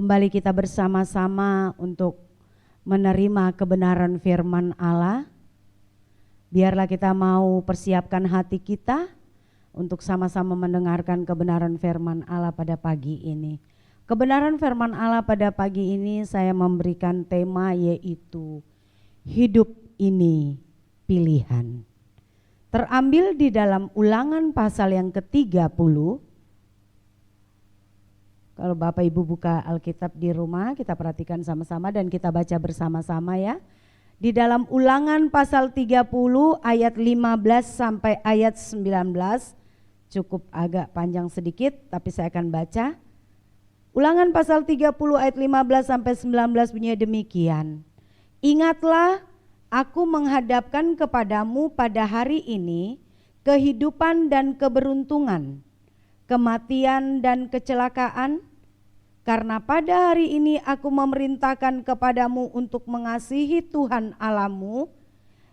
Kembali kita bersama-sama untuk menerima kebenaran firman Allah. Biarlah kita mau persiapkan hati kita untuk sama-sama mendengarkan kebenaran firman Allah pada pagi ini. Kebenaran firman Allah pada pagi ini saya memberikan tema yaitu hidup ini pilihan. Terambil di dalam Ulangan pasal yang ke-30. Kalau Bapak Ibu buka Alkitab di rumah, kita perhatikan sama-sama dan kita baca bersama-sama ya. Di dalam Ulangan pasal 30 ayat 15 sampai ayat 19, cukup agak panjang sedikit tapi saya akan baca. Ulangan pasal 30 ayat 15 sampai 19 bunyinya demikian. Ingatlah, aku menghadapkan kepadamu pada hari ini kehidupan dan keberuntungan, kematian dan kecelakaan. Karena pada hari ini aku memerintahkan kepadamu untuk mengasihi Tuhan Allahmu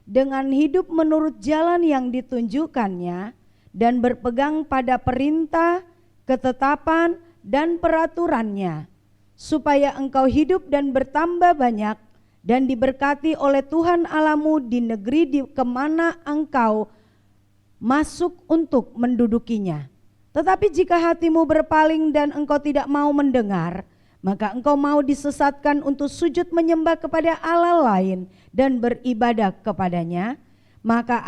dengan hidup menurut jalan yang ditunjukkannya dan berpegang pada perintah, ketetapan, dan peraturannya, supaya engkau hidup dan bertambah banyak dan diberkati oleh Tuhan Allahmu di negeri kemana engkau masuk untuk mendudukinya. Tetapi jika hatimu berpaling dan engkau tidak mau mendengar, maka engkau mau disesatkan untuk sujud menyembah kepada Allah lain dan beribadah kepadanya, maka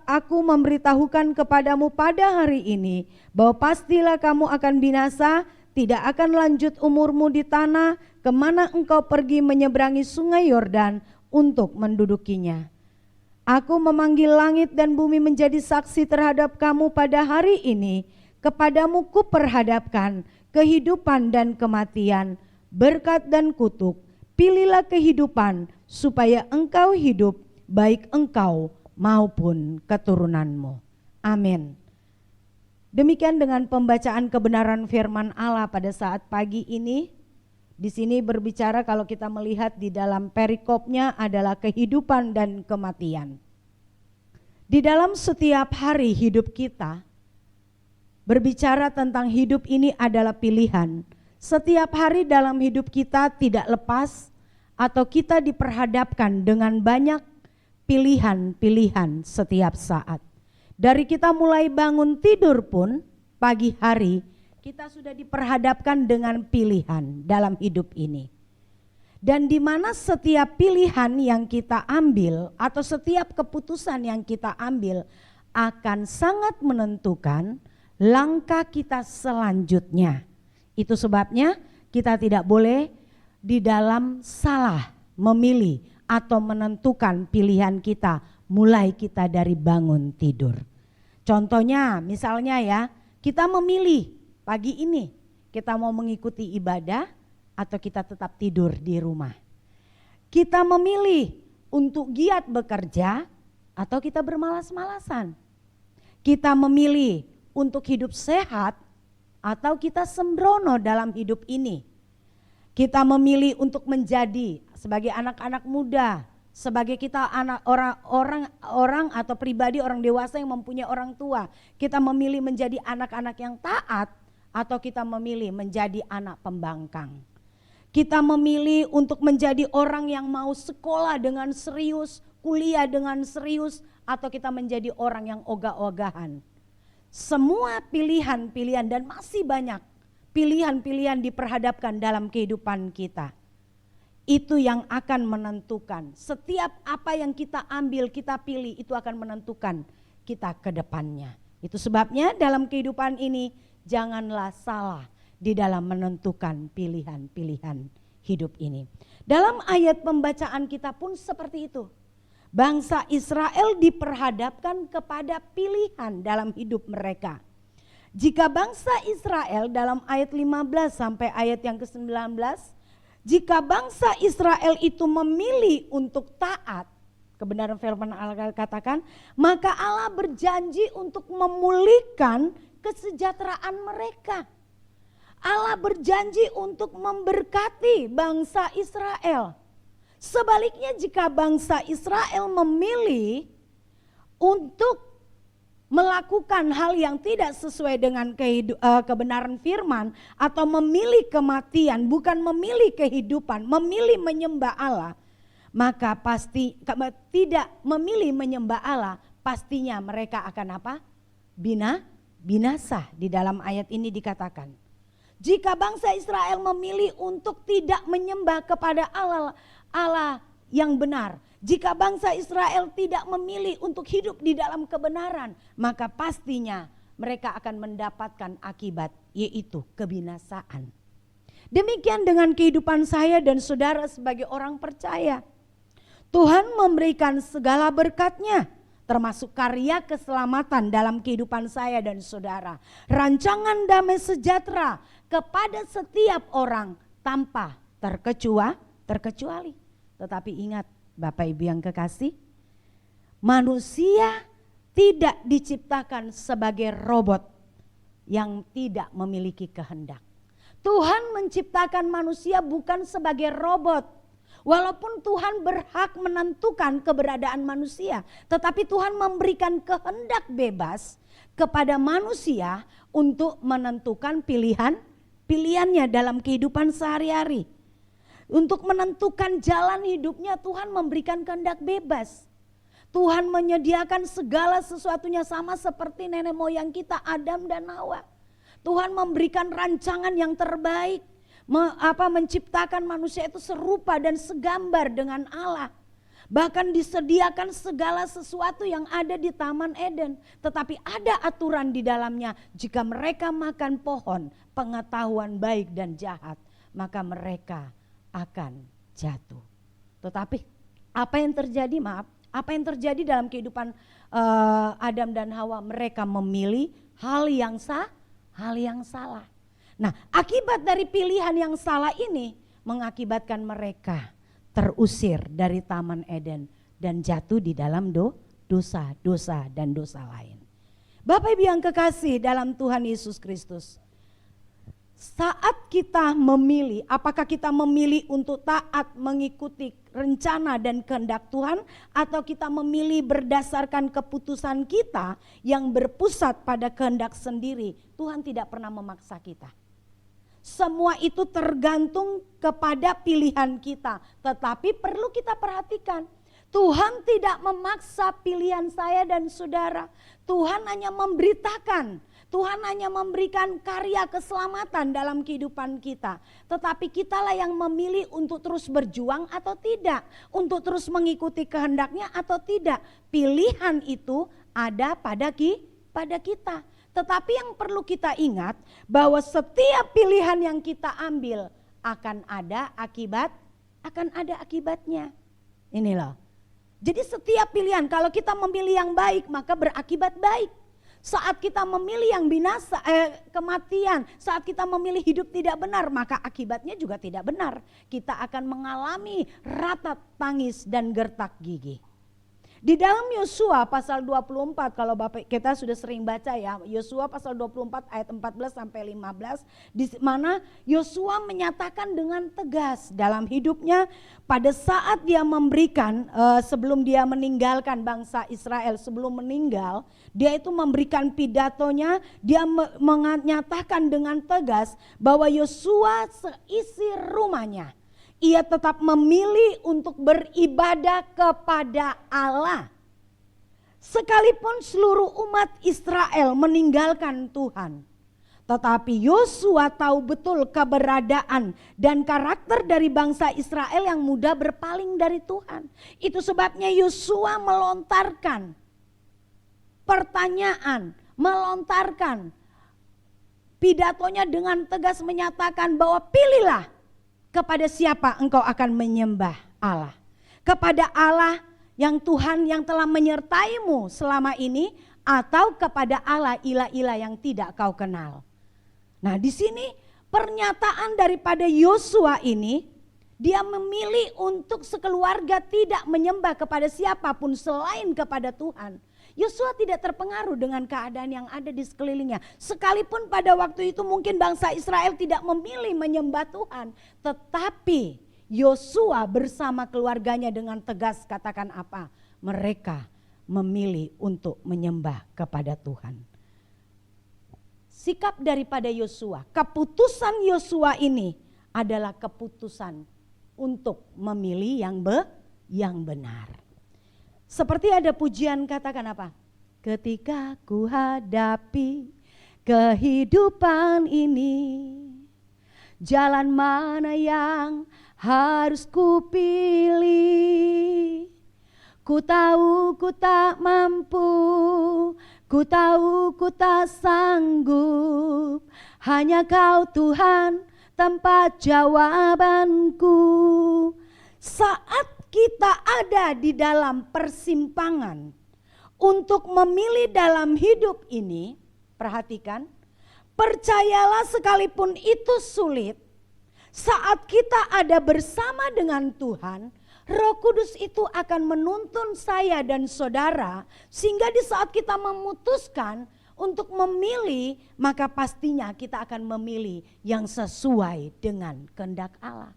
aku memberitahukan kepadamu pada hari ini bahwa pastilah kamu akan binasa, tidak akan lanjut umurmu di tanah kemana engkau pergi menyeberangi sungai Yordan untuk mendudukinya. Aku memanggil langit dan bumi menjadi saksi terhadap kamu pada hari ini. Kepadamu kuperhadapkan kehidupan dan kematian, berkat dan kutuk. Pilihlah kehidupan supaya engkau hidup, baik engkau maupun keturunanmu. Amin. Demikian dengan pembacaan kebenaran firman Allah pada saat pagi ini. Di sini berbicara kalau kita melihat di dalam perikopnya adalah kehidupan dan kematian. Di dalam setiap hari hidup kita, berbicara tentang hidup ini adalah pilihan. Setiap hari dalam hidup kita tidak lepas atau kita diperhadapkan dengan banyak pilihan-pilihan setiap saat. Dari kita mulai bangun tidur pun pagi hari kita sudah diperhadapkan dengan pilihan dalam hidup ini. Dan di mana setiap pilihan yang kita ambil atau setiap keputusan yang kita ambil akan sangat menentukan langkah kita selanjutnya. Itu sebabnya kita tidak boleh di dalam salah memilih atau menentukan pilihan kita mulai kita dari bangun tidur. Contohnya misalnya ya, kita memilih pagi ini kita mau mengikuti ibadah atau kita tetap tidur di rumah. Kita memilih untuk giat bekerja atau kita bermalas-malasan. Kita memilih untuk hidup sehat atau kita sembrono dalam hidup ini. Kita memilih untuk menjadi sebagai anak-anak muda, sebagai kita anak orang atau pribadi orang dewasa yang mempunyai orang tua. Kita memilih menjadi anak-anak yang taat atau kita memilih menjadi anak pembangkang. Kita memilih untuk menjadi orang yang mau sekolah dengan serius, kuliah dengan serius, atau kita menjadi orang yang ogah-ogahan. Semua pilihan-pilihan dan masih banyak pilihan-pilihan diperhadapkan dalam kehidupan kita. Itu yang akan menentukan setiap apa yang kita ambil, kita pilih itu akan menentukan kita ke depannya. Itu sebabnya dalam kehidupan ini janganlah salah di dalam menentukan pilihan-pilihan hidup ini. Dalam ayat pembacaan kita pun seperti itu. Bangsa Israel diperhadapkan kepada pilihan dalam hidup mereka. Jika bangsa Israel dalam ayat 15 sampai ayat yang ke-19, jika bangsa Israel itu memilih untuk taat, kebenaran firman Allah katakan, maka Allah berjanji untuk memulihkan kesejahteraan mereka. Allah berjanji untuk memberkati bangsa Israel. Sebaliknya jika bangsa Israel memilih untuk melakukan hal yang tidak sesuai dengan kebenaran firman, atau memilih kematian, bukan memilih kehidupan, memilih menyembah Allah, maka pasti tidak memilih menyembah Allah, pastinya mereka akan apa? Binasa. Di dalam ayat ini dikatakan, jika bangsa Israel memilih untuk tidak menyembah kepada Allah yang benar, jika bangsa Israel tidak memilih untuk hidup di dalam kebenaran, maka pastinya mereka akan mendapatkan akibat, yaitu kebinasaan. Demikian dengan kehidupan saya dan saudara sebagai orang percaya. Tuhan memberikan segala berkat-Nya, termasuk karya keselamatan dalam kehidupan saya dan saudara. Rancangan damai sejahtera kepada setiap orang tanpa terkecuali. Tetapi ingat Bapak Ibu yang kekasih, manusia tidak diciptakan sebagai robot yang tidak memiliki kehendak. Tuhan menciptakan manusia bukan sebagai robot. Walaupun Tuhan berhak menentukan keberadaan manusia, tetapi Tuhan memberikan kehendak bebas kepada manusia untuk menentukan pilihannya dalam kehidupan sehari-hari. Untuk menentukan jalan hidupnya Tuhan memberikan kehendak bebas. Tuhan menyediakan segala sesuatunya sama seperti nenek moyang kita Adam dan Hawa. Tuhan memberikan rancangan yang terbaik. Menciptakan manusia itu serupa dan segambar dengan Allah. Bahkan disediakan segala sesuatu yang ada di Taman Eden. Tetapi ada aturan di dalamnya. Jika mereka makan pohon pengetahuan baik dan jahat, maka mereka akan jatuh. Tetapi apa yang terjadi? Apa yang terjadi dalam kehidupan Adam dan Hawa? Mereka memilih hal yang salah. Nah, akibat dari pilihan yang salah ini mengakibatkan mereka terusir dari Taman Eden dan jatuh di dalam dosa lain. Bapak Ibu yang kekasih dalam Tuhan Yesus Kristus, saat kita memilih, apakah kita memilih untuk taat mengikuti rencana dan kehendak Tuhan, atau kita memilih berdasarkan keputusan kita yang berpusat pada kehendak sendiri? Tuhan tidak pernah memaksa kita. Semua itu tergantung kepada pilihan kita. Tetapi perlu kita perhatikan, Tuhan tidak memaksa pilihan saya dan saudara. Tuhan hanya memberitakan, Tuhan hanya memberikan karya keselamatan dalam kehidupan kita. Tetapi kitalah yang memilih untuk terus berjuang atau tidak, untuk terus mengikuti kehendaknya atau tidak. Pilihan itu ada pada kita. Tetapi yang perlu kita ingat bahwa setiap pilihan yang kita ambil akan ada akibatnya. Ini loh. Jadi setiap pilihan, kalau kita memilih yang baik maka berakibat baik. Saat kita memilih yang binasa, kematian, saat kita memilih hidup tidak benar, maka akibatnya juga tidak benar. Kita akan mengalami ratap tangis dan gertak gigi. Di dalam Yosua pasal 24, kalau Bapak kita sudah sering baca ya, Yosua pasal 24 ayat 14 sampai 15, di mana Yosua menyatakan dengan tegas dalam hidupnya pada saat dia memberikan, sebelum dia meninggalkan bangsa Israel, sebelum meninggal, dia itu memberikan pidatonya, dia menyatakan dengan tegas bahwa Yosua seisi rumahnya, ia tetap memilih untuk beribadah kepada Allah. Sekalipun seluruh umat Israel meninggalkan Tuhan. Tetapi Yosua tahu betul keberadaan dan karakter dari bangsa Israel yang mudah berpaling dari Tuhan. Itu sebabnya Yosua melontarkan pertanyaan, melontarkan pidatonya dengan tegas menyatakan bahwa pilihlah kepada siapa engkau akan menyembah Allah. Kepada Allah yang Tuhan yang telah menyertaimu selama ini, atau kepada Allah ilah-ilah yang tidak kau kenal. Nah, di sini pernyataan daripada Yosua ini, dia memilih untuk sekeluarga tidak menyembah kepada siapapun selain kepada Tuhan. Yosua tidak terpengaruh dengan keadaan yang ada di sekelilingnya. Sekalipun pada waktu itu mungkin bangsa Israel tidak memilih menyembah Tuhan. Tetapi Yosua bersama keluarganya dengan tegas katakan apa? Mereka memilih untuk menyembah kepada Tuhan. Sikap daripada Yosua, keputusan Yosua ini adalah keputusan untuk memilih yang benar. Seperti ada pujian, katakan apa? Ketika ku hadapi kehidupan ini, jalan mana yang harus ku pilih? Ku tahu ku tak mampu, ku tahu ku tak sanggup, hanya Kau Tuhan tempat jawabanku. Saat kita ada di dalam persimpangan untuk memilih dalam hidup ini, perhatikan, percayalah sekalipun itu sulit, saat kita ada bersama dengan Tuhan, Roh Kudus itu akan menuntun saya dan saudara, sehingga di saat kita memutuskan untuk memilih, maka pastinya kita akan memilih yang sesuai dengan kehendak Allah.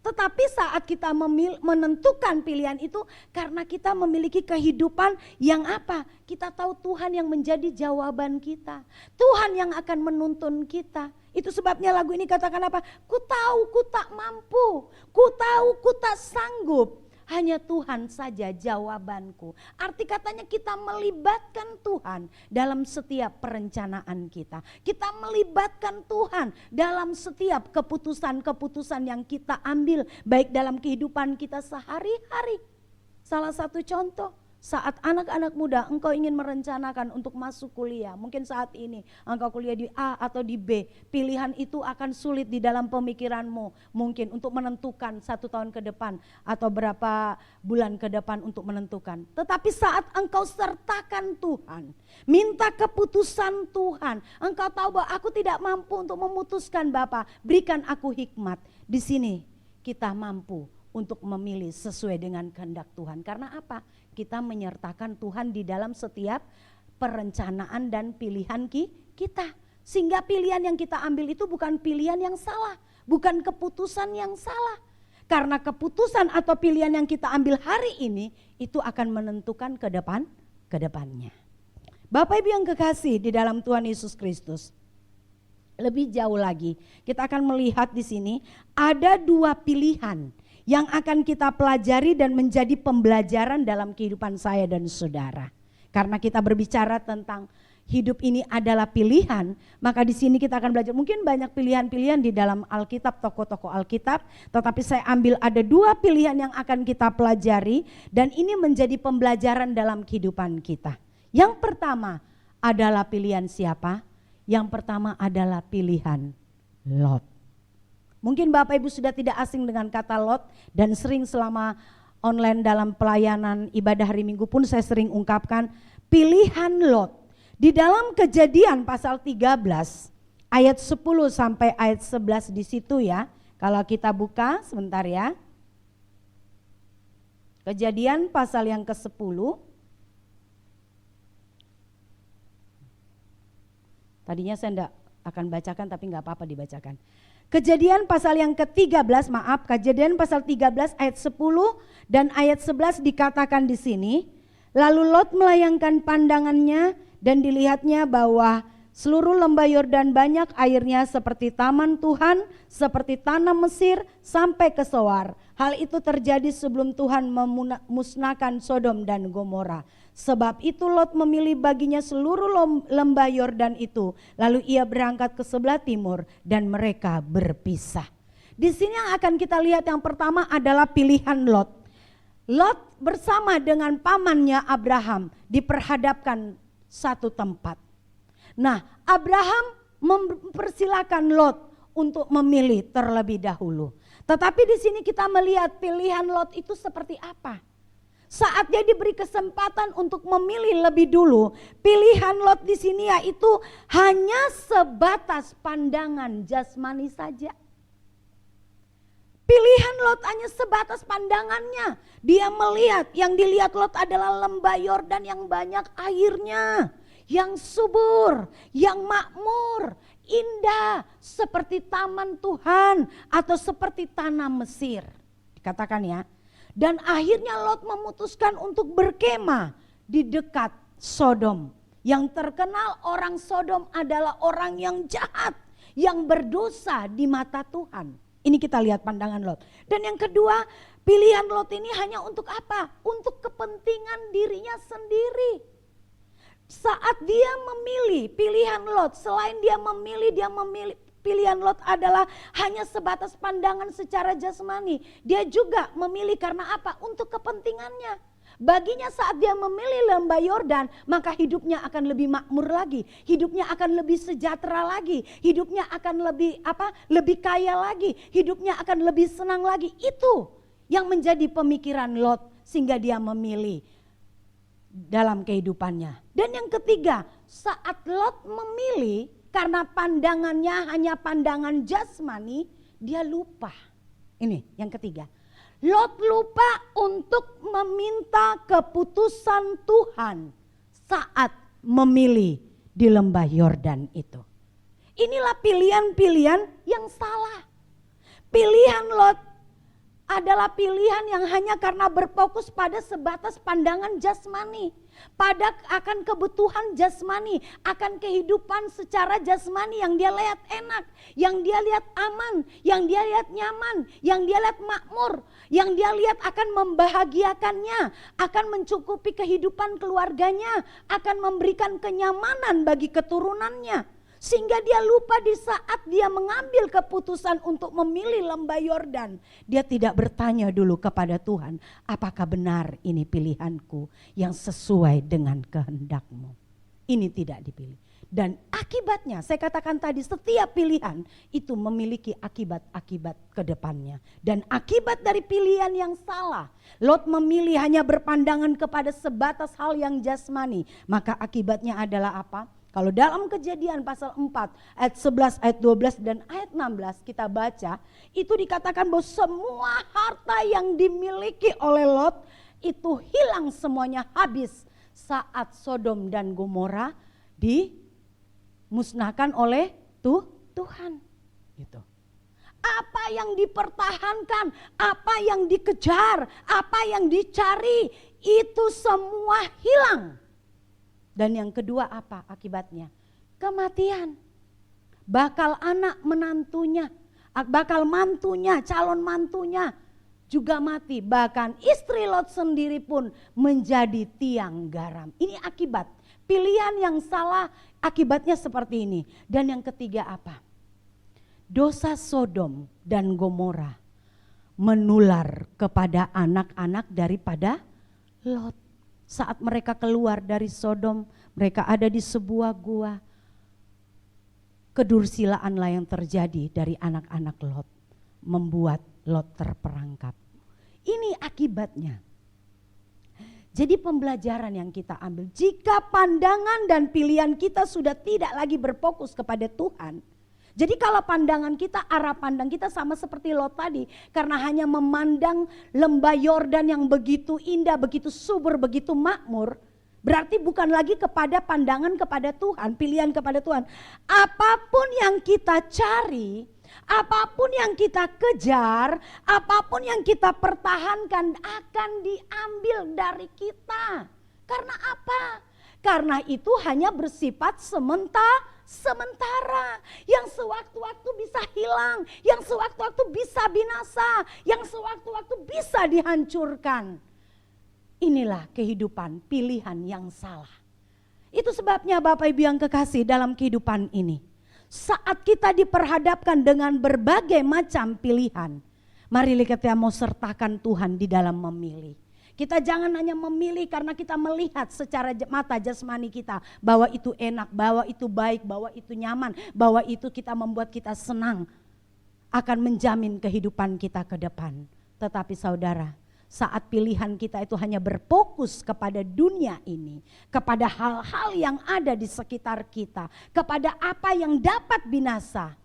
Tetapi saat kita menentukan pilihan itu, karena kita memiliki kehidupan yang apa? Kita tahu Tuhan yang menjadi jawaban kita. Tuhan yang akan menuntun kita. Itu sebabnya lagu ini katakan apa? Ku tahu ku tak mampu, ku tahu ku tak sanggup, hanya Tuhan saja jawabanku. Arti katanya kita melibatkan Tuhan dalam setiap perencanaan kita. Kita melibatkan Tuhan dalam setiap keputusan-keputusan yang kita ambil, baik dalam kehidupan kita sehari-hari. Salah satu contoh, saat anak-anak muda engkau ingin merencanakan untuk masuk kuliah, mungkin saat ini engkau kuliah di A atau di B, pilihan itu akan sulit di dalam pemikiranmu, mungkin untuk menentukan 1 tahun ke depan atau berapa bulan ke depan untuk menentukan. Tetapi saat engkau sertakan Tuhan, minta keputusan Tuhan, engkau tahu bahwa aku tidak mampu untuk memutuskan Bapa, berikan aku hikmat. Di sini kita mampu untuk memilih sesuai dengan kehendak Tuhan. Karena apa? Kita menyertakan Tuhan di dalam setiap perencanaan dan pilihan kita. Sehingga pilihan yang kita ambil itu bukan pilihan yang salah, bukan keputusan yang salah. Karena keputusan atau pilihan yang kita ambil hari ini itu akan menentukan kedepannya. Bapak Ibu yang kekasih di dalam Tuhan Yesus Kristus. Lebih jauh lagi, kita akan melihat di sini ada 2 pilihan yang akan kita pelajari dan menjadi pembelajaran dalam kehidupan saya dan saudara. Karena kita berbicara tentang hidup ini adalah pilihan, maka di sini kita akan belajar. Mungkin banyak pilihan-pilihan di dalam Alkitab, tokoh-tokoh Alkitab, tetapi saya ambil ada 2 pilihan yang akan kita pelajari dan ini menjadi pembelajaran dalam kehidupan kita. Yang pertama adalah pilihan siapa? Yang pertama adalah pilihan Lot. Mungkin Bapak Ibu sudah tidak asing dengan kata Lot dan sering selama online dalam pelayanan ibadah hari Minggu pun saya sering ungkapkan pilihan Lot. Di dalam Kejadian pasal 13 ayat 10 sampai ayat 11 di situ ya. Kalau kita buka sebentar ya. Kejadian pasal yang ke-10. Tadinya saya enggak akan bacakan tapi enggak apa-apa dibacakan. Kejadian pasal yang ke-13, Kejadian pasal 13 ayat 10 dan ayat 11 dikatakan di sini, lalu Lot melayangkan pandangannya dan dilihatnya bahwa seluruh lembah Yordan banyak airnya seperti taman Tuhan, seperti tanah Mesir sampai ke Soar. Hal itu terjadi sebelum Tuhan memusnahkan Sodom dan Gomora. Sebab itu Lot memilih baginya seluruh lembah Yordan itu. Lalu ia berangkat ke sebelah timur dan mereka berpisah. Di sini yang akan kita lihat yang pertama adalah pilihan Lot. Lot bersama dengan pamannya Abraham diperhadapkan satu tempat. Nah, Abraham mempersilakan Lot untuk memilih terlebih dahulu. Tetapi di sini kita melihat pilihan Lot itu seperti apa. Saat dia diberi kesempatan untuk memilih lebih dulu, pilihan Lot di sini yaitu hanya sebatas pandangan jasmani saja. Pilihan Lot hanya sebatas pandangannya. Dia melihat, yang dilihat Lot adalah lembah Yordan yang banyak airnya, yang subur, yang makmur, indah, seperti taman Tuhan atau seperti tanah Mesir. Dikatakan ya. Dan akhirnya Lot memutuskan untuk berkemah di dekat Sodom. Yang terkenal orang Sodom adalah orang yang jahat, yang berdosa di mata Tuhan. Ini kita lihat pandangan Lot. Dan yang kedua, pilihan Lot ini hanya untuk apa? Untuk kepentingan dirinya sendiri. Saat dia memilih pilihan Lot, selain dia memilih pilihan Lot adalah hanya sebatas pandangan secara jasmani. Dia juga memilih karena apa? Untuk kepentingannya. Baginya saat dia memilih lembah Yordan, maka hidupnya akan lebih makmur lagi, hidupnya akan lebih sejahtera lagi, hidupnya akan lebih kaya lagi, hidupnya akan lebih senang lagi. Itu yang menjadi pemikiran Lot sehingga dia memilih dalam kehidupannya. Dan yang ketiga, saat Lot memilih karena pandangannya hanya pandangan jasmani, dia lupa. Ini yang ketiga. Lot lupa untuk meminta keputusan Tuhan saat memilih di lembah Yordan itu. Inilah pilihan-pilihan yang salah. Pilihan Lot adalah pilihan yang hanya karena berfokus pada sebatas pandangan jasmani, pada akan kebutuhan jasmani, akan kehidupan secara jasmani yang dia lihat enak, yang dia lihat aman, yang dia lihat nyaman, yang dia lihat makmur, yang dia lihat akan membahagiakannya, akan mencukupi kehidupan keluarganya, akan memberikan kenyamanan bagi keturunannya. Sehingga dia lupa di saat dia mengambil keputusan untuk memilih lembah Yordan. Dia tidak bertanya dulu kepada Tuhan, apakah benar ini pilihanku yang sesuai dengan kehendak-Mu. Ini tidak dipilih. Dan akibatnya, saya katakan tadi, setiap pilihan itu memiliki akibat-akibat ke depannya. Dan akibat dari pilihan yang salah, Lot memilih hanya berpandangan kepada sebatas hal yang jasmani. Maka akibatnya adalah apa? Kalau dalam Kejadian pasal 4 ayat 11, ayat 12 dan ayat 16 kita baca, itu dikatakan bahwa semua harta yang dimiliki oleh Lot itu hilang semuanya, habis saat Sodom dan Gomora dimusnahkan oleh Tuhan. Gitu. Apa yang dipertahankan, apa yang dikejar, apa yang dicari, itu semua hilang. Dan yang kedua apa akibatnya? Kematian. Bakal anak menantunya, bakal mantunya, calon mantunya juga mati. Bahkan istri Lot sendiri pun menjadi tiang garam. Ini akibat. Pilihan yang salah akibatnya seperti ini. Dan yang ketiga apa? Dosa Sodom dan Gomora menular kepada anak-anak daripada Lot. Saat mereka keluar dari Sodom, mereka ada di sebuah gua. Kedursilaanlah yang terjadi dari anak-anak Lot, membuat Lot terperangkap. Ini akibatnya. Jadi pembelajaran yang kita ambil, jika pandangan dan pilihan kita sudah tidak lagi berfokus kepada Tuhan. Jadi kalau pandangan kita, arah pandang kita sama seperti Lot tadi. Karena hanya memandang lembah Yordan yang begitu indah, begitu subur, begitu makmur. Berarti bukan lagi kepada pandangan kepada Tuhan, pilihan kepada Tuhan. Apapun yang kita cari, apapun yang kita kejar, apapun yang kita pertahankan akan diambil dari kita. Karena apa? Karena itu hanya bersifat sementara, yang sewaktu-waktu bisa hilang, yang sewaktu-waktu bisa binasa, yang sewaktu-waktu bisa dihancurkan. Inilah kehidupan pilihan yang salah. Itu sebabnya Bapak Ibu yang kekasih dalam kehidupan ini, saat kita diperhadapkan dengan berbagai macam pilihan, mari kita mau sertakan Tuhan di dalam memilih. Kita jangan hanya memilih karena kita melihat secara mata jasmani kita bahwa itu enak, bahwa itu baik, bahwa itu nyaman, bahwa itu kita membuat kita senang, akan menjamin kehidupan kita ke depan. Tetapi saudara, saat pilihan kita itu hanya berfokus kepada dunia ini, kepada hal-hal yang ada di sekitar kita, kepada apa yang dapat binasa,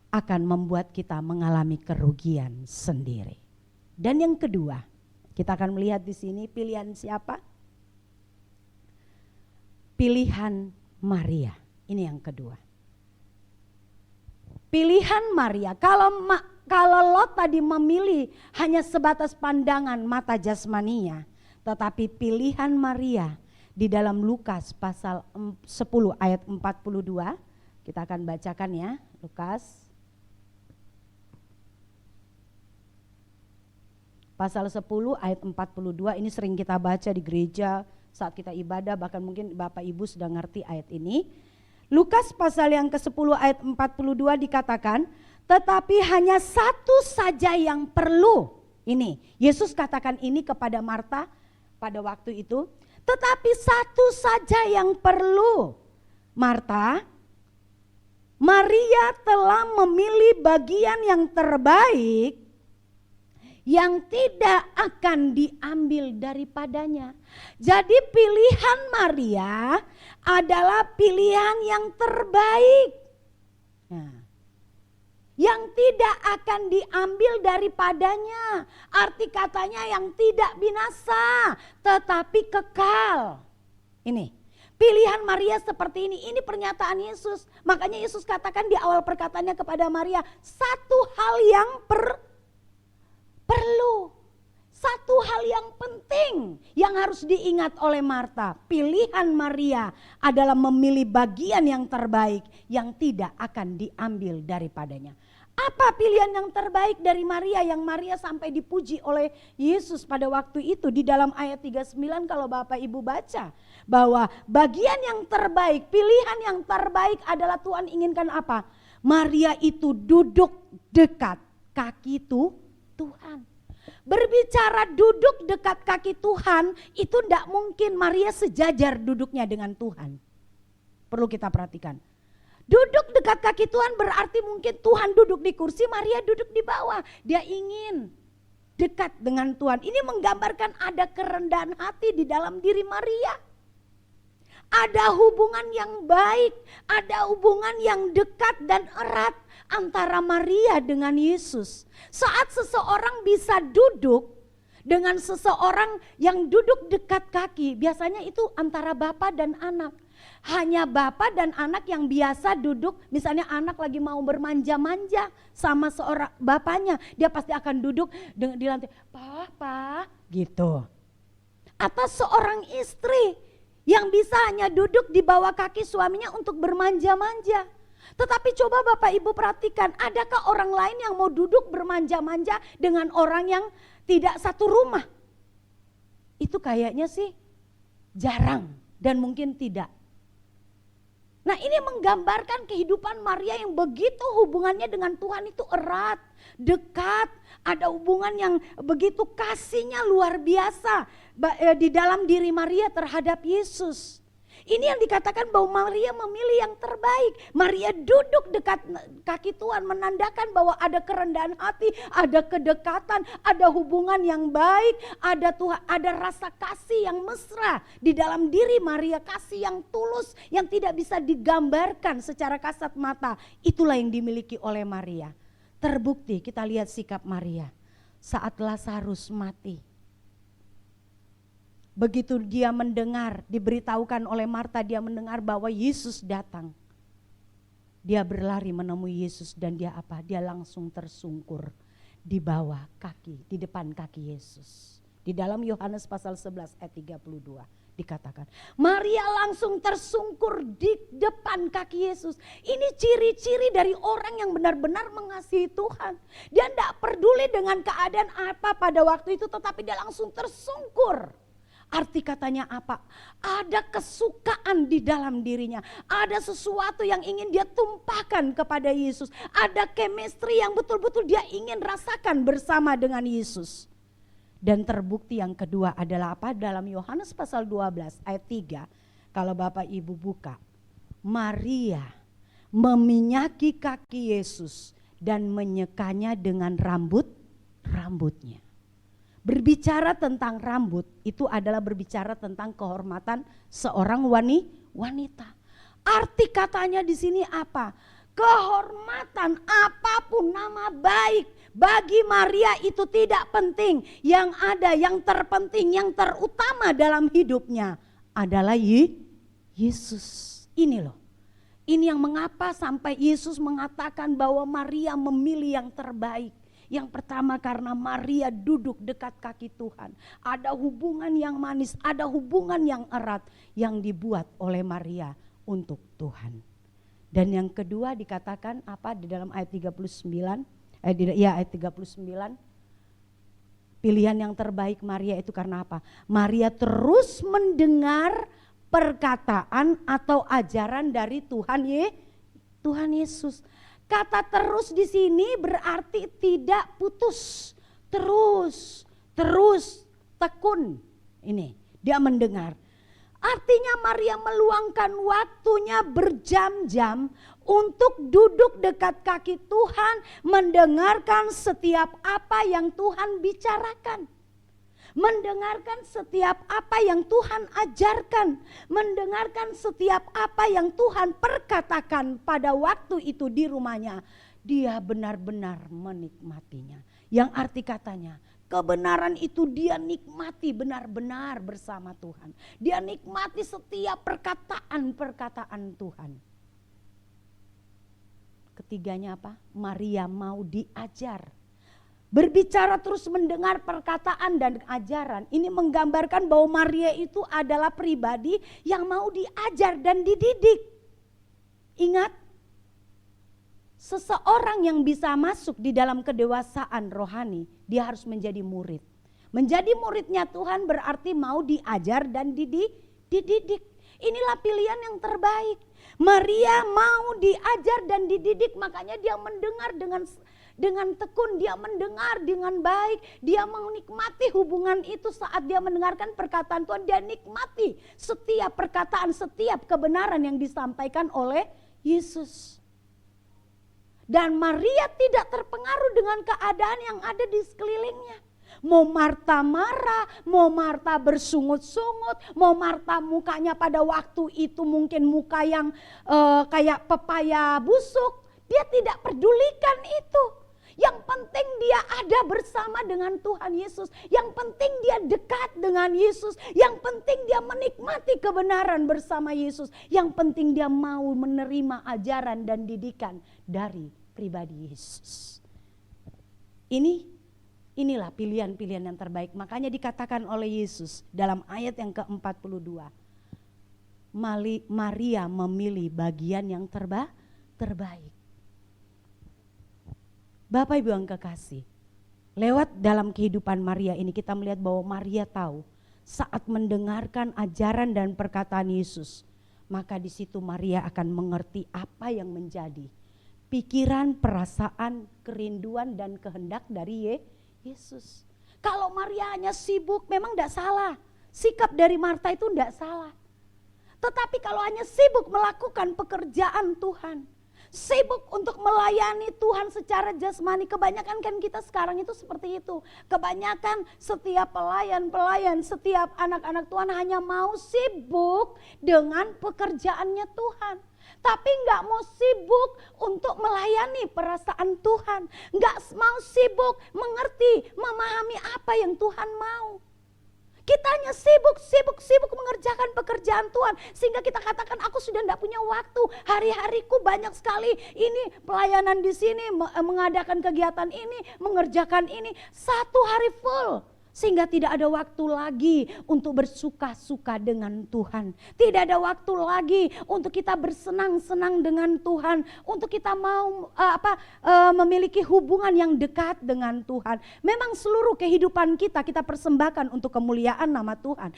akan membuat kita mengalami kerugian sendiri. Dan yang kedua, kita akan melihat di sini pilihan siapa? Pilihan Maria. Ini yang kedua. Pilihan Maria. Kalau Lot tadi memilih hanya sebatas pandangan mata jasmaninya, tetapi pilihan Maria di dalam Lukas pasal 10 ayat 42. Kita akan bacakan ya, Lukas pasal 10 ayat 42. Ini sering kita baca di gereja saat kita ibadah, bahkan mungkin Bapak Ibu sudah ngerti ayat ini. Lukas pasal yang ke-10 ayat 42 dikatakan, tetapi hanya satu saja yang perlu. Ini, Yesus katakan ini kepada Marta pada waktu itu. Tetapi satu saja yang perlu. Marta, Maria telah memilih bagian yang terbaik yang tidak akan diambil daripadanya. Jadi pilihan Maria adalah pilihan yang terbaik. Nah, yang tidak akan diambil daripadanya. Arti katanya yang tidak binasa, tetapi kekal. Ini, pilihan Maria seperti ini. Ini pernyataan Yesus. Makanya Yesus katakan di awal perkataannya kepada Maria, satu hal yang perlu. Satu hal yang penting yang harus diingat oleh Marta. Pilihan Maria adalah memilih bagian yang terbaik yang tidak akan diambil daripadanya. Apa pilihan yang terbaik dari Maria yang Maria sampai dipuji oleh Yesus pada waktu itu? Di dalam ayat 39 kalau Bapak Ibu baca, bahwa bagian yang terbaik, pilihan yang terbaik adalah Tuhan inginkan apa? Maria itu duduk dekat kaki Tuhan. Berbicara duduk dekat kaki Tuhan, itu tidak mungkin Maria sejajar duduknya dengan Tuhan. Perlu kita perhatikan. Duduk dekat kaki Tuhan berarti mungkin Tuhan duduk di kursi, Maria duduk di bawah. Dia ingin dekat dengan Tuhan. Ini menggambarkan ada kerendahan hati di dalam diri Maria. Ada hubungan yang baik, ada hubungan yang dekat dan erat antara Maria dengan Yesus. Saat seseorang bisa duduk dengan seseorang yang duduk dekat kaki, biasanya itu antara bapak dan anak. Hanya bapak dan anak yang biasa duduk, misalnya anak lagi mau bermanja-manja sama seorang bapaknya, dia pasti akan duduk di lantai, papa gitu. Atau seorang istri yang bisa hanya duduk di bawah kaki suaminya untuk bermanja-manja. Tetapi coba Bapak Ibu perhatikan, adakah orang lain yang mau duduk bermanja-manja dengan orang yang tidak satu rumah? Itu kayaknya sih jarang dan mungkin tidak. Nah, ini menggambarkan kehidupan Maria yang begitu hubungannya dengan Tuhan itu erat, dekat, ada hubungan yang begitu kasihnya luar biasa di dalam diri Maria terhadap Yesus. Ini yang dikatakan bahwa Maria memilih yang terbaik. Maria duduk dekat kaki Tuhan menandakan bahwa ada kerendahan hati, ada kedekatan, ada hubungan yang baik, ada rasa kasih yang mesra di dalam diri Maria, kasih yang tulus yang tidak bisa digambarkan secara kasat mata. Itulah yang dimiliki oleh Maria. Terbukti kita lihat sikap Maria saat Lazarus mati. Begitu dia mendengar, diberitahukan oleh Marta, dia mendengar bahwa Yesus datang. Dia berlari menemui Yesus dan dia apa? Dia langsung tersungkur di bawah kaki, di depan kaki Yesus. Di dalam Yohanes pasal 11 ayat 32 dikatakan, Maria langsung tersungkur di depan kaki Yesus. Ini ciri-ciri dari orang yang benar-benar mengasihi Tuhan. Dia tidak peduli dengan keadaan apa pada waktu itu, tetapi dia langsung tersungkur. Arti katanya apa? Ada kesukaan di dalam dirinya. Ada sesuatu yang ingin dia tumpahkan kepada Yesus. Ada chemistry yang betul-betul dia ingin rasakan bersama dengan Yesus. Dan terbukti yang kedua adalah apa? Dalam Yohanes pasal 12 ayat 3. Kalau Bapak Ibu buka. Maria meminyaki kaki Yesus dan menyekanya dengan rambutnya. Berbicara tentang rambut itu adalah berbicara tentang kehormatan seorang wanita. Arti katanya di sini apa? Kehormatan apapun nama baik bagi Maria itu tidak penting. Yang ada, yang terpenting, yang terutama dalam hidupnya adalah Yesus. Ini loh. Ini yang mengapa sampai Yesus mengatakan bahwa Maria memilih yang terbaik. Yang pertama karena Maria duduk dekat kaki Tuhan. Ada hubungan yang manis, ada hubungan yang erat yang dibuat oleh Maria untuk Tuhan. Dan yang kedua dikatakan apa di dalam ayat 39? Ayat 39. Pilihan yang terbaik Maria itu karena apa? Maria terus mendengar perkataan atau ajaran dari Tuhan Yesus. Kata terus di sini berarti tidak putus. Terus tekun. Ini dia mendengar. Artinya Maria meluangkan waktunya berjam-jam untuk duduk dekat kaki Tuhan, mendengarkan setiap apa yang Tuhan bicarakan. Mendengarkan setiap apa yang Tuhan ajarkan, mendengarkan setiap apa yang Tuhan perkatakan pada waktu itu di rumahnya. Dia benar-benar menikmatinya. Yang arti katanya, kebenaran itu dia nikmati benar-benar bersama Tuhan. Dia nikmati setiap perkataan-perkataan Tuhan. Ketiganya apa? Maria mau diajar. Berbicara terus mendengar perkataan dan ajaran. Ini menggambarkan bahwa Maria itu adalah pribadi yang mau diajar dan dididik. Ingat, seseorang yang bisa masuk di dalam kedewasaan rohani, dia harus menjadi murid. Menjadi muridnya Tuhan berarti mau diajar dan dididik. Inilah pilihan yang terbaik. Maria mau diajar dan dididik, makanya dia mendengar dengan tekun, dia mendengar dengan baik, dia menikmati hubungan itu saat dia mendengarkan perkataan Tuhan, dia nikmati setiap perkataan, setiap kebenaran yang disampaikan oleh Yesus. Dan Maria tidak terpengaruh dengan keadaan yang ada di sekelilingnya. Mau Marta marah, mau Marta bersungut-sungut, mau Marta mukanya pada waktu itu mungkin muka yang kayak pepaya busuk. Dia tidak pedulikan itu. Yang penting dia ada bersama dengan Tuhan Yesus. Yang penting dia dekat dengan Yesus. Yang penting dia menikmati kebenaran bersama Yesus. Yang penting dia mau menerima ajaran dan didikan dari pribadi Yesus. Inilah pilihan-pilihan yang terbaik. Makanya dikatakan oleh Yesus dalam ayat yang ke-42. Maria memilih bagian yang terbaik. Bapak Ibu yang kekasih, lewat dalam kehidupan Maria ini kita melihat bahwa Maria tahu saat mendengarkan ajaran dan perkataan Yesus, maka di situ Maria akan mengerti apa yang menjadi pikiran, perasaan, kerinduan dan kehendak dari Yesus. Kalau Maria hanya sibuk memang tidak salah. Sikap dari Marta itu tidak salah. Tetapi kalau hanya sibuk melakukan pekerjaan Tuhan, sibuk untuk melayani Tuhan secara jasmani, kebanyakan kan kita sekarang itu seperti itu. Kebanyakan setiap pelayan, setiap anak-anak Tuhan hanya mau sibuk dengan pekerjaannya Tuhan. Tapi gak mau sibuk untuk melayani perasaan Tuhan. Gak mau sibuk mengerti, memahami apa yang Tuhan mau. Kita hanya sibuk mengerjakan pekerjaan Tuhan. Sehingga kita katakan aku sudah tidak punya waktu. Hari-hariku banyak sekali. Ini pelayanan di sini, mengadakan kegiatan ini, mengerjakan ini. Satu hari full. Sehingga tidak ada waktu lagi untuk bersuka-suka dengan Tuhan. Tidak ada waktu lagi untuk kita bersenang-senang dengan Tuhan. Untuk kita mau memiliki hubungan yang dekat dengan Tuhan. Memang seluruh kehidupan kita persembahkan untuk kemuliaan nama Tuhan.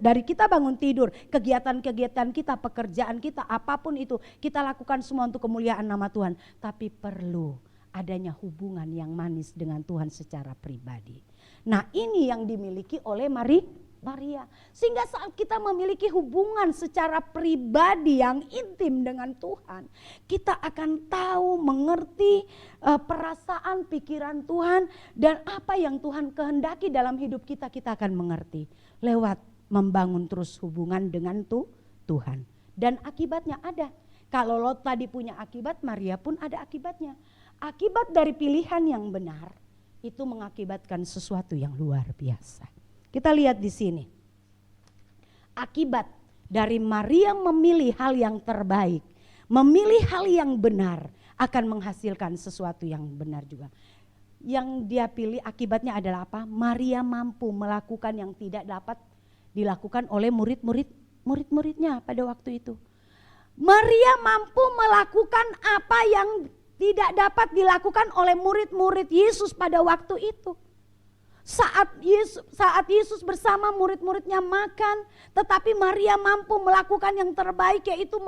Dari kita bangun tidur, kegiatan-kegiatan kita, pekerjaan kita, apapun itu. Kita lakukan semua untuk kemuliaan nama Tuhan. Tapi perlu adanya hubungan yang manis dengan Tuhan secara pribadi. Nah, ini yang dimiliki oleh Maria. Sehingga saat kita memiliki hubungan secara pribadi yang intim dengan Tuhan, kita akan tahu, mengerti perasaan, pikiran Tuhan, dan apa yang Tuhan kehendaki dalam hidup kita akan mengerti. Lewat membangun terus hubungan dengan Tuhan. Dan akibatnya ada. Kalau Lot tadi punya akibat, Maria pun ada akibatnya. Akibat dari pilihan yang benar itu mengakibatkan sesuatu yang luar biasa. Kita lihat di sini. Akibat dari Maria memilih hal yang terbaik, memilih hal yang benar akan menghasilkan sesuatu yang benar juga. yang dia pilih akibatnya adalah apa? Maria mampu melakukan yang tidak dapat dilakukan oleh murid-muridnya pada waktu itu. Maria mampu melakukan apa yang tidak dapat dilakukan oleh murid-murid Yesus pada waktu itu. Saat Yesus bersama murid-muridnya makan, tetapi Maria mampu melakukan yang terbaik, yaitu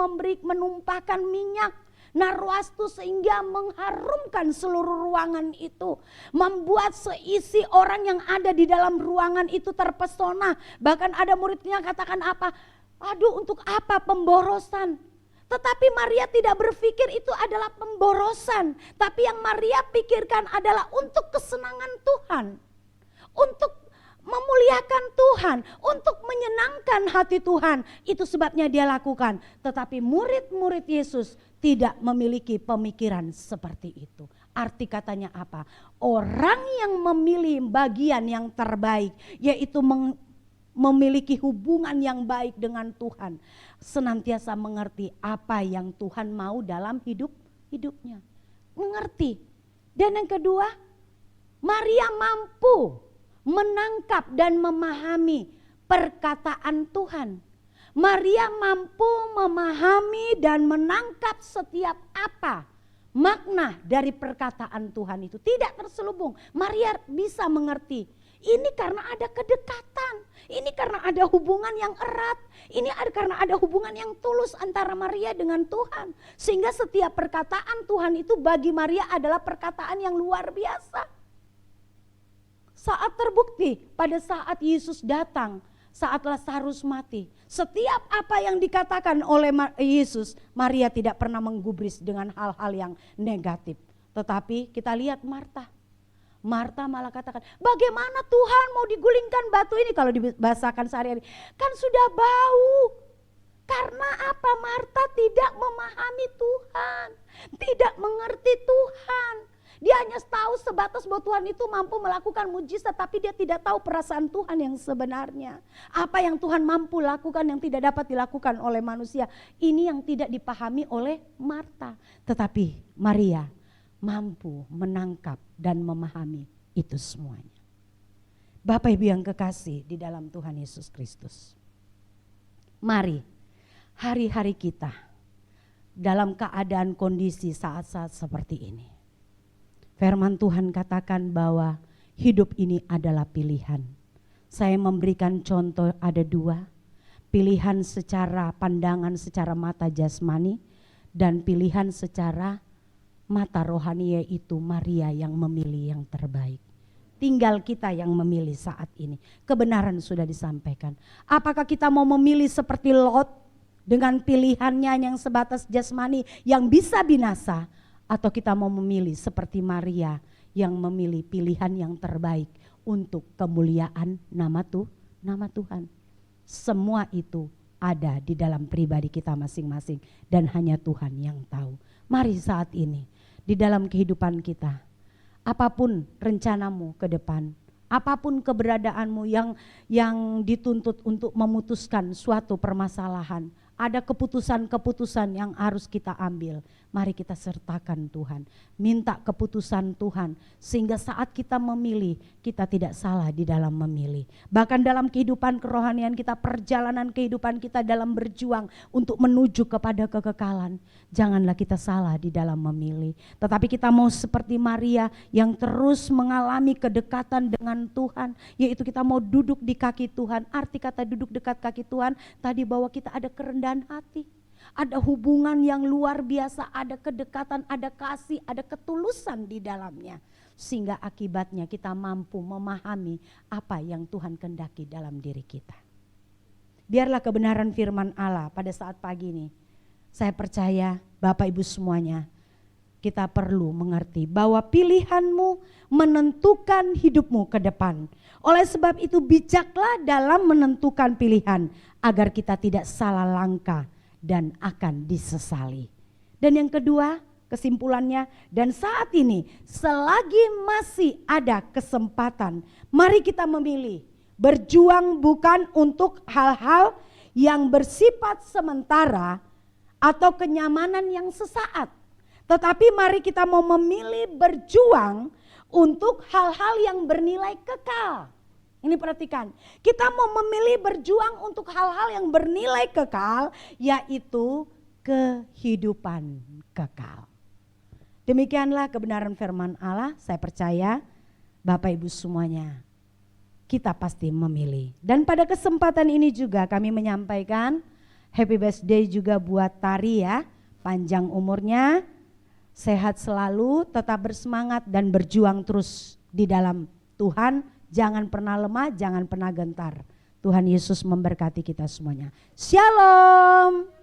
menumpahkan minyak narwastu sehingga mengharumkan seluruh ruangan itu. Membuat seisi orang yang ada di dalam ruangan itu terpesona. Bahkan ada muridnya katakan apa? Aduh, untuk apa pemborosan? Tetapi Maria tidak berpikir itu adalah pemborosan. Tapi yang Maria pikirkan adalah untuk kesenangan Tuhan. Untuk memuliakan Tuhan, untuk menyenangkan hati Tuhan. Itu sebabnya dia lakukan. Tetapi murid-murid Yesus tidak memiliki pemikiran seperti itu. Arti katanya apa? Orang yang memilih bagian yang terbaik, yaitu memiliki hubungan yang baik dengan Tuhan, senantiasa mengerti apa yang Tuhan mau dalam hidupnya. Mengerti. Dan yang kedua, Maria mampu menangkap dan memahami perkataan Tuhan. Maria mampu memahami dan menangkap setiap apa makna dari perkataan Tuhan itu. Tidak terselubung. Maria bisa mengerti. Ini karena ada kedekatan. Ini karena ada hubungan yang erat. Ini karena ada hubungan yang tulus antara Maria dengan Tuhan. Sehingga setiap perkataan Tuhan itu bagi Maria adalah perkataan yang luar biasa. Saat terbukti pada saat Yesus datang, saat Lazarus mati. Setiap apa yang dikatakan oleh Yesus, Maria tidak pernah menggubris dengan hal-hal yang negatif. Tetapi kita lihat Marta. Marta malah katakan, bagaimana Tuhan mau digulingkan batu ini? Kalau dibahasakan sehari-hari, kan sudah bau. Karena apa? Marta tidak memahami Tuhan, tidak mengerti Tuhan. Dia hanya tahu sebatas bahwa Tuhan itu mampu melakukan mujizat, tapi dia tidak tahu perasaan Tuhan yang sebenarnya. Apa yang Tuhan mampu lakukan yang tidak dapat dilakukan oleh manusia. Ini yang tidak dipahami oleh Marta. Tetapi Maria mampu menangkap dan memahami itu semuanya. Bapak Ibu yang kekasih di dalam Tuhan Yesus Kristus. Mari hari-hari kita dalam keadaan kondisi saat-saat seperti ini. Firman Tuhan katakan bahwa hidup ini adalah pilihan. Saya memberikan contoh ada dua. Pilihan secara pandangan secara mata jasmani dan pilihan secara mata rohani, yaitu Maria yang memilih yang terbaik. Tinggal kita yang memilih saat ini. Kebenaran sudah disampaikan. Apakah kita mau memilih seperti Lot dengan pilihannya yang sebatas jasmani yang bisa binasa? Atau kita mau memilih seperti Maria yang memilih pilihan yang terbaik untuk kemuliaan nama Tuhan. Semua itu ada di dalam pribadi kita masing-masing dan hanya Tuhan yang tahu. Mari saat ini di dalam kehidupan kita, apapun rencanamu ke depan, apapun keberadaanmu yang dituntut untuk memutuskan suatu permasalahan, ada keputusan-keputusan yang harus kita ambil. Mari kita sertakan Tuhan, minta keputusan Tuhan, sehingga saat kita memilih, kita tidak salah di dalam memilih. Bahkan dalam kehidupan kerohanian kita, perjalanan kehidupan kita dalam berjuang untuk menuju kepada kekekalan, janganlah kita salah di dalam memilih. Tetapi kita mau seperti Maria yang terus mengalami kedekatan dengan Tuhan, yaitu kita mau duduk di kaki Tuhan. Arti kata duduk dekat kaki Tuhan tadi bahwa kita ada kerendahan hati. Ada hubungan yang luar biasa, ada kedekatan, ada kasih, ada ketulusan di dalamnya. Sehingga akibatnya kita mampu memahami apa yang Tuhan kehendaki dalam diri kita. Biarlah kebenaran firman Allah pada saat pagi ini. Saya percaya Bapak Ibu semuanya, kita perlu mengerti bahwa pilihanmu menentukan hidupmu ke depan. Oleh sebab itu bijaklah dalam menentukan pilihan agar kita tidak salah langkah dan akan disesali. Dan yang kedua, kesimpulannya, dan saat ini selagi masih ada kesempatan, mari kita memilih berjuang bukan untuk hal-hal yang bersifat sementara atau kenyamanan yang sesaat. Tetapi mari kita mau memilih berjuang untuk hal-hal yang bernilai kekal. Ini perhatikan, kita mau memilih berjuang untuk hal-hal yang bernilai kekal, yaitu kehidupan kekal. Demikianlah kebenaran firman Allah. Saya percaya Bapak Ibu semuanya, kita pasti memilih. Dan pada kesempatan ini juga kami menyampaikan happy birthday juga buat Tari ya. Panjang umurnya, sehat selalu, tetap bersemangat dan berjuang terus di dalam Tuhan. Jangan pernah lemah, jangan pernah gentar. Tuhan Yesus memberkati kita semuanya. Shalom.